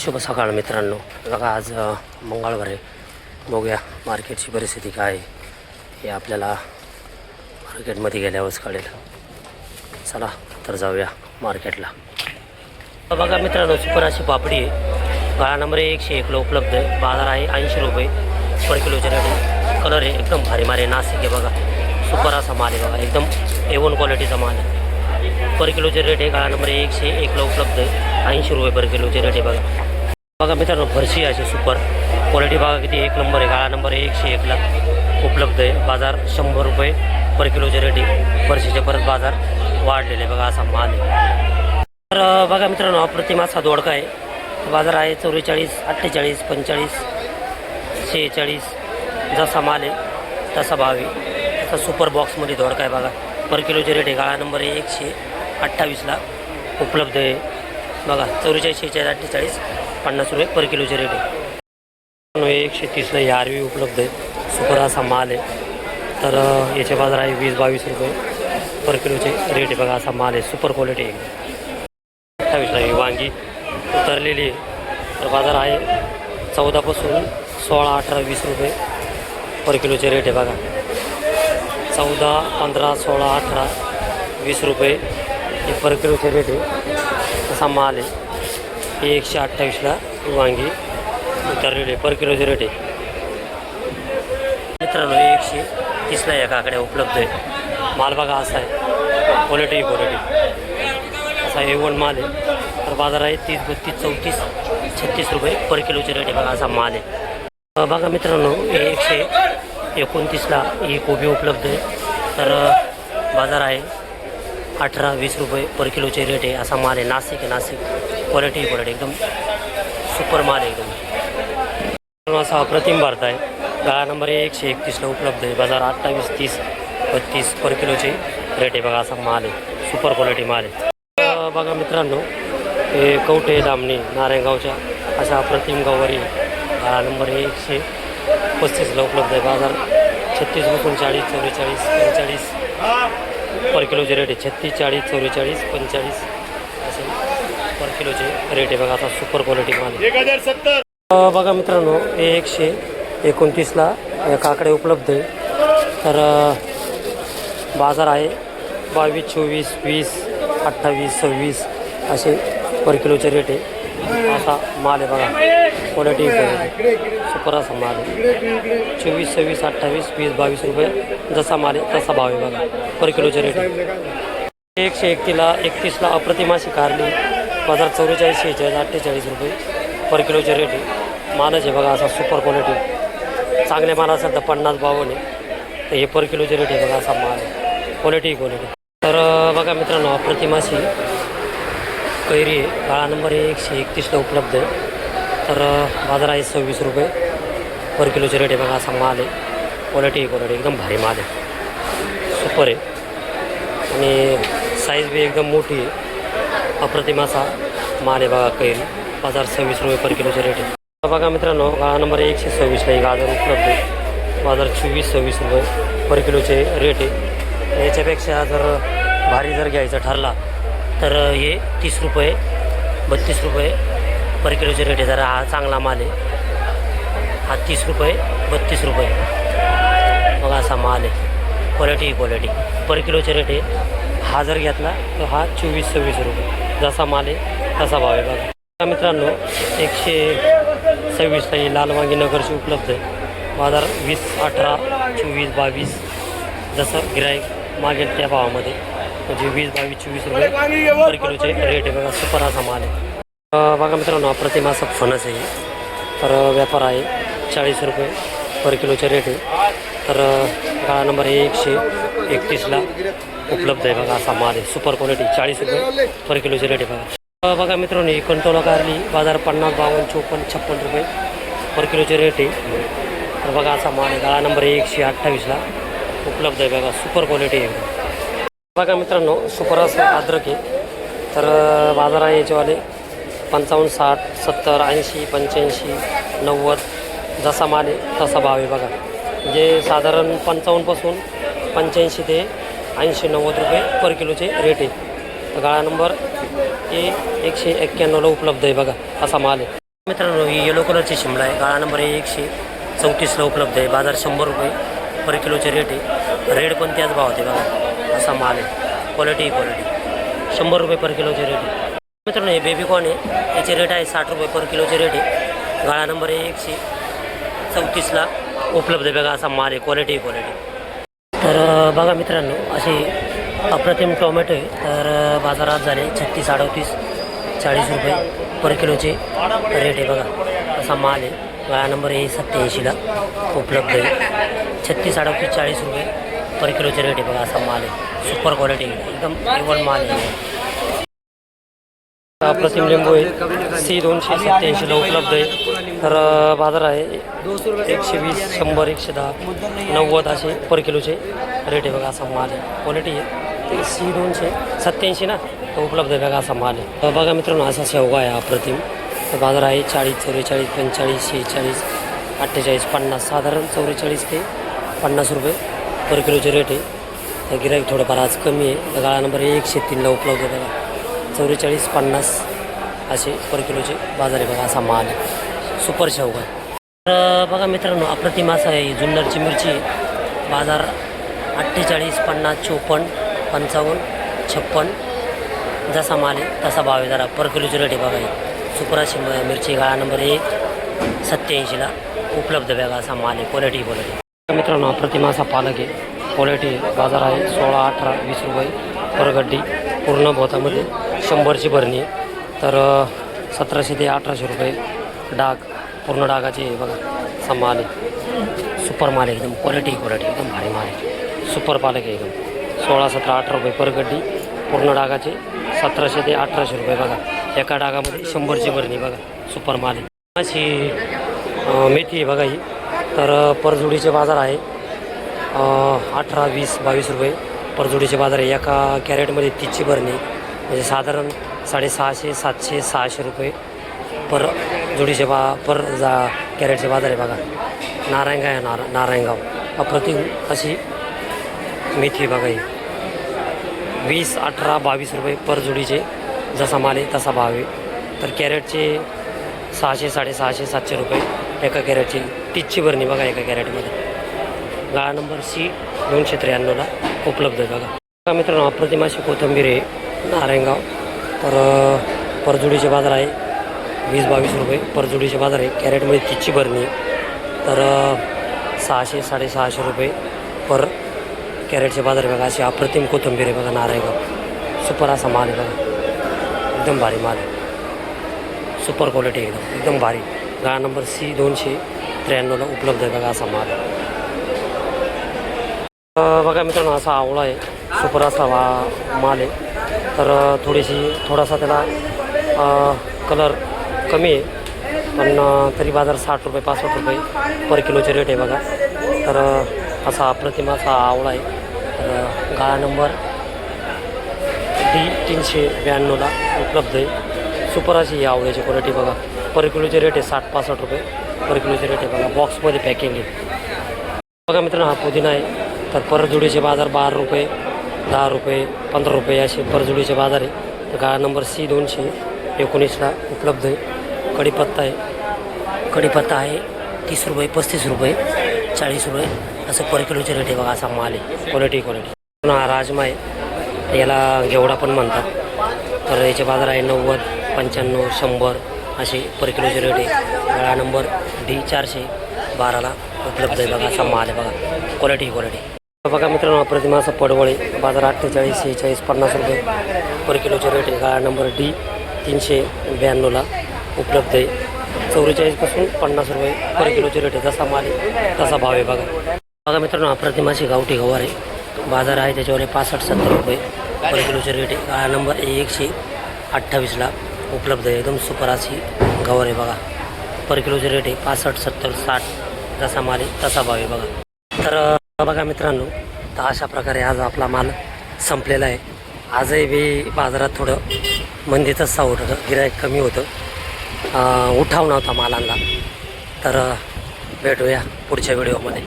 शुभ सकाळ मित्रांनो. बघा आज मंगळवार आहे. बघूया मार्केटची परिस्थिती काय आहे हे आपल्याला मार्केटमध्ये गेल्यावरच कळेल. चला तर जाऊया मार्केटला. बघा मित्रांनो, सुपर अशी पापडी आहे. गाळा नंबर 101ला उपलब्ध आहे. बाजार आहे 80 रुपये पर किलोच्या रेट. कलर आहे एकदम भारी मारे नाशिक आहे. बघा सुपर असा माल आहे. बघा एकदम A1 क्वालिटीचा माल आहे. पर किलोचे रेट आहे. गाळा नंबर 101ला उपलब्ध आहे. 80 रुपये पर किलोचे रेट आहे. बघा मित्रांनो, फरशी अशी सुपर क्वालिटी बघा किती एक नंबर आहे. गाळा नंबर 101ला उपलब्ध आहे. बाजार 100 रुपये पर किलोचे रेट आहे. फरशीचे परत बाजार वाढलेले बघा असा माल आहे. तर बघा मित्रांनो, अप्रतिम असा दोडका आहे. बाजार आहे 44, 48, 45, 46. जसा माल आहे तसा भाव आहे. तसा सुपर बॉक्समध्ये दोडका आहे. बघा पर किलोचे रेट आहे. गाळा नंबर 128ला उपलब्ध आहे. बघा 44, 46, 48, 50 रुपये पर किलोचे रेट आहे. 130ला ही आरवी उपलब्ध आहे. सुपर असा माल आहे. तर याचे बाजार आहे 20-22 रुपये पर किलोचे रेट आहे. बघा असा माल आहे. सुपर क्वालिटी आहे. 28ला ही वांगी उतरलेली आहे. तर बाजार आहे 14 पासून 16, 18, 20 रुपये पर किलोचे रेट आहे. बघा 14, 15, 16, 18, 20 रुपये हे पर किलोचे रेट आहे. असा माल आहे. 128ला वांगी उतरलेले पर किलोचे रेट आहे. मित्रांनो 130ला या काकड्या उपलब्ध आहे. माल बघा असा आहे. क्वालिटी असा A1 माल आहे. तर बाजार आहे 30, 32, 34, 36 रुपये पर किलोचे रेट आहे. बघा असा माल आहे. बघा मित्रांनो 129ला ही कोबी उपलब्ध आहे. तर बाजार आहे 18-20 रुपये पर किलोचे रेट आहे. असा माल आहे. नाशिक आहे. नाशिक क्वालिटी एकदम सुपर माल आहे. एकदम असा अप्रतिम भारत आहे. गाळा नंबर 131ला उपलब्ध आहे. बाजार 28, 30, 32 पर किलोचे रेट आहे. बघा असा माल आहे. सुपर क्वालिटी माल आहे. बघा मित्रांनो, हे कवठे दामणी नारायणगावच्या अशा अप्रतिम गवारी गाळा नंबर 135ला उपलब्ध आहे. बाजार 36 पासून 40, 44, 45 पर किलोचे रेट आहे. 36, 40, 44, 45 असे पर किलोचे रेट आहे. बघा आता सुपर क्वालिटी माल 1070. बघा मित्रांनो 129ला काकडे उपलब्ध आहे. तर बाजार आहे 22, 24, 20, 28, 26 असे पर किलोचे रेट आहे. असा माल आहे. बघा क्वालिटी सुपर असा माल आहे. 24, 26, 28, 20, 22 रुपये जसा माल आहे तसा भाव आहे. बघा पर किलोचे रेट आहे. 131ला अप्रतिम अशी कारली. बाजार 44, 46, 48 रुपये पर किलोचे रेट आहे. मालच आहे. बघा असा सुपर क्वालिटी. चांगले माल असेल तर 50-52 आहे. तर हे पर किलोचे रेट आहे. बघा असा माल आहे. क्वालिटी. तर बघा मित्रांनो, अप्रतिम अशी कैरी आहे. गाळा नंबर 131ला उपलब्ध आहे. तर बाजार आहे 26 रुपये पर किलोचे रेट आहे. बघा असा माल आहे. क्वालिटी एकदम भारी माल आहे. सुपर आहे. आणि साईज बी एकदम मोठी आहे. अप्रतिम असा माल आहे. बघा कैरी. बाजार 26 रुपये पर किलोचे रेट आहे. बघा मित्रांनो, गाळा नंबर 126ला ही गाजर उपलब्ध आहे. बाजार 24-26 रुपये पर किलोचे रेट आहे. याच्यापेक्षा जर भारी जर घ्यायचं ठरला तर हे 30 रुपये 32 रुपये पर किलोचे रेट आहे. जरा हा चांगला माल आहे. हा 30 रुपये 32 रुपये बघा असा माल आहे. क्वालिटी पर किलोचे रेट आहे. हा जर घेतला तर हा 24-26 रुपये जसा माल आहे तसा भाव आहे. बघा मित्रांनो 126ला ही लाल वांगी नगरची उपलब्ध आहे. बाजार 20, 18, 24, 22 जसं गिराईक मागेल त्या भावामध्ये म्हणजे 20, 22, 24 रुपये पर किलोचे रेट आहे. बघा सुपर असा माल आहे. बघा मित्रांनो, अप्रतिम असा फणस आहे. तर व्यापार आहे 40 रुपये पर किलोचे रेट आहे. तर गाळा नंबर 131ला उपलब्ध आहे. बघा असा माल आहे. सुपर क्वालिटी 40 रुपये पर किलोचे रेट आहे. बघा मित्रांनो, ही कंटोला कारली. बाजार 50, 52, 54, 56 रुपये पर किलोचे रेट आहे. तर बघा असा माल आहे. गाळा नंबर 128ला उपलब्ध आहे. बघा सुपर क्वालिटी आहे. बघा मित्रांनो, सुपर असं अद्रक आहे. तर बाजार आहे याच्यावाले 55, 60, 70, 80, 85, 90 जसा माल आहे तसा भाव आहे. बघा म्हणजे साधारण 55 पासून 85 ते 80-90 रुपये पर किलोचे रेट आहे. गाळा नंबर 191ला उपलब्ध आहे. बघा असा माल आहे. मित्रांनो ही येलो कलरची शिमला आहे. गाळा नंबर 134ला उपलब्ध आहे. बाजार 100 रुपये पर किलोचे रेट आहे. रेट पण त्याच भाव होते बघा. असा माल आहे. क्वालिटी 100 रुपये पर किलोचे रेट आहे. मित्रांनो हे बेबीकॉर्न आहे. याचे रेट आहे 60 रुपये पर किलोचे रेट आहे. गाळा नंबर 134ला उपलब्ध आहे बघा. असा माल आहे. क्वालिटी तर बघा मित्रांनो असे अप्रतिम टोमॅटो आहे. तर बाजारात झाले 36, 38, 40 रुपये पर किलोचे रेट आहे बघा. असा माल आहे. गाळा नंबर 87ला उपलब्ध आहे. 36, 38, 40 रुपये पर किलोचे रेट आहे बघा. असा माल आहे. सुपर क्वालिटी एकदम A1 माल आहे. अप्रतिम लिंबू आहे. C 287ला उपलब्ध आहे. तर बाजार आहे 120, 100, 110, 90 असे पर किलोचे रेट आहे बघा. असा माल आहे. क्वालिटी आहे. ते C 287 ना तो उपलब्ध आहे बघा. असा माल आहे. बघा मित्रांनो असा शेवगा आहे अप्रतिम. तर बाजार आहे 40, 44, 45, 46, 48, 50 साधारण 44 ते 50 रुपये पर किलोचे रेट आहे. तर गिराईक थोडंफार आज कमी आहे. तर गाळा नंबर 103ला उपलब्ध आहे बघा. 44, 50 असे पर किलोचे बाजार आहे बघा. असा माल आहे. सुपर शेवगा आहे. तर बघा मित्रांनो अप्रतिम असा आहे. जुन्नरची मिरची आहे. बाजार 48, 50, 54, 55, 56 जसा माल आहे तसा भाव आहे. जरा पर किलोचे रेट आहे बघा. सुपर अशी मिरची गाळा नंबर 187ला उपलब्ध बघा. असा माल आहे. क्वालिटी मित्रांनो अप्रतिम असा पालक आहे. क्वालिटी बाजार आहे 16, 18, 20 रुपये पर गड्डी. पूर्ण भोतामध्ये 100ची भरणी आहे. तर 1700 ते 1800 रुपये डाग पूर्ण डागाचे आहे बघा. असा माल आहे. सुपर माल आहे एकदम. क्वालिटी एकदम भारी माल आहे. सुपर पालक आहे एकदम. 16, 17, 18 रुपये पर गड्डी पूर्ण डागाचे. 1700 ते 1800 रुपये बघा. एका डागामध्ये 100ची भरणी बघा. सुपर माल आहे. अशी मेथी आहे बघा ही. तर परजुडीचे बाजार आहे 18, 20, 22 रुपये परजुडीचे बाजार आहे. एका कॅरेटमध्ये 30ची भरणी म्हणजे साधारण 650, 700, 600 रुपये पर जोडीचे पर कॅरेटचे बाजार आहे बघा. नारायणगाव आहे नारायणगाव. अप्रतिम अशी मेथी बघा ही. 20, 18, 22 रुपये पर जोडीचे जसा माल आहे तसा भाव आहे. तर कॅरेटचे 600, 650, 700 रुपये एका कॅरेटची. 30ची भरणी बघा एका कॅरेटमध्ये. गाळा नंबर C 293ला उपलब्ध आहे बघा. मित्रांनो अप्रतिम अशी कोथिंबीर आहे नारायणगाव. तर परजुडीचे बाजार आहे 20, 22 रुपये परजुडीचे बाजार आहे. कॅरेटमध्ये 30ची भरणी. तर 600, 650 रुपये पर कॅरेटचे बाजार आहे बघा. अशी अप्रतिम कोथिंबीर आहे बघा नारायणगाव. सुपर असा माल आहे बघा. एकदम भारी माल आहे. सुपर क्वालिटी एकदम भारी. गाळा नंबर C 293ला उपलब्ध आहे बघा. असा माल बघा मित्रांनो असा आवळा आहे. सुपर असा माल आहे. तर थोडासा त्याला कलर कमी आहे पण तरी बाजार 60 रुपये 65 रुपये पर किलोचे रेट आहे बघा. तर असा अप्रतिम असा आवळा आहे. तर गाळा नंबर D 392ला उपलब्ध आहे. सुपर अशी ही आवळ्याची क्वालिटी बघा. पर किलोचे रेट आहे 60, 65 रुपये पर किलोचे रेट आहे बघा. बॉक्समध्ये पॅकिंग आहे बघा मित्रांनो. हा पुदिना आहे. तर परजुडीचे बाजार 12 रुपये, 10 रुपये, 15 रुपये असे परजुडीचे बाजार आहे. तर गाळा नंबर C 219ला उपलब्ध आहे. कढीपत्ता आहे. कढीपत्ता आहे 30 रुपये, 35 रुपये, 40 रुपये असं पर किलोचे रेट आहे बघा. असा माल आहे. क्वालिटी हा राजमा आहे. याला घेवडा पण म्हणतात. तर याचे बाजार आहे 90, 95, 100 असे पर किलोचे रेट आहे. गाळा नंबर D 412ला उपलब्ध आहे बघा. असा माल आहे बघा. क्वालिटी बघा मित्रांनो अप्रतिम असा पडवळ आहे. बाजार 48, 46, 50 रुपये पर किलोचे रेट आहे. गाळा नंबर D 392ला उपलब्ध आहे. 44 पासून 50 रुपये पर किलोचे रेट आहे. जसा माल आहे तसा भाव आहे बघा मित्रांनो. अप्रतिम अशी गावठी गवार आहे. बाजार आहे त्याच्यावर 65, 70 रुपये पर किलोचे रेट आहे. गाळा नंबर 128ला उपलब्ध आहे. एकदम सुपर अशी गवार आहे बघा. पर किलोचे रेट आहे 65, 70, 60 जसा माल आहे तसा भाव आहे बघा. तर बघा मित्रांनो तर अशा प्रकारे आज आपला माल संपलेला आहे. आजही बी बाजारात थोडं मंदीतच सावट होतं. गिराईक कमी होतं. उठाव नव्हता मालांना. तर भेटूया पुढच्या व्हिडिओमध्ये.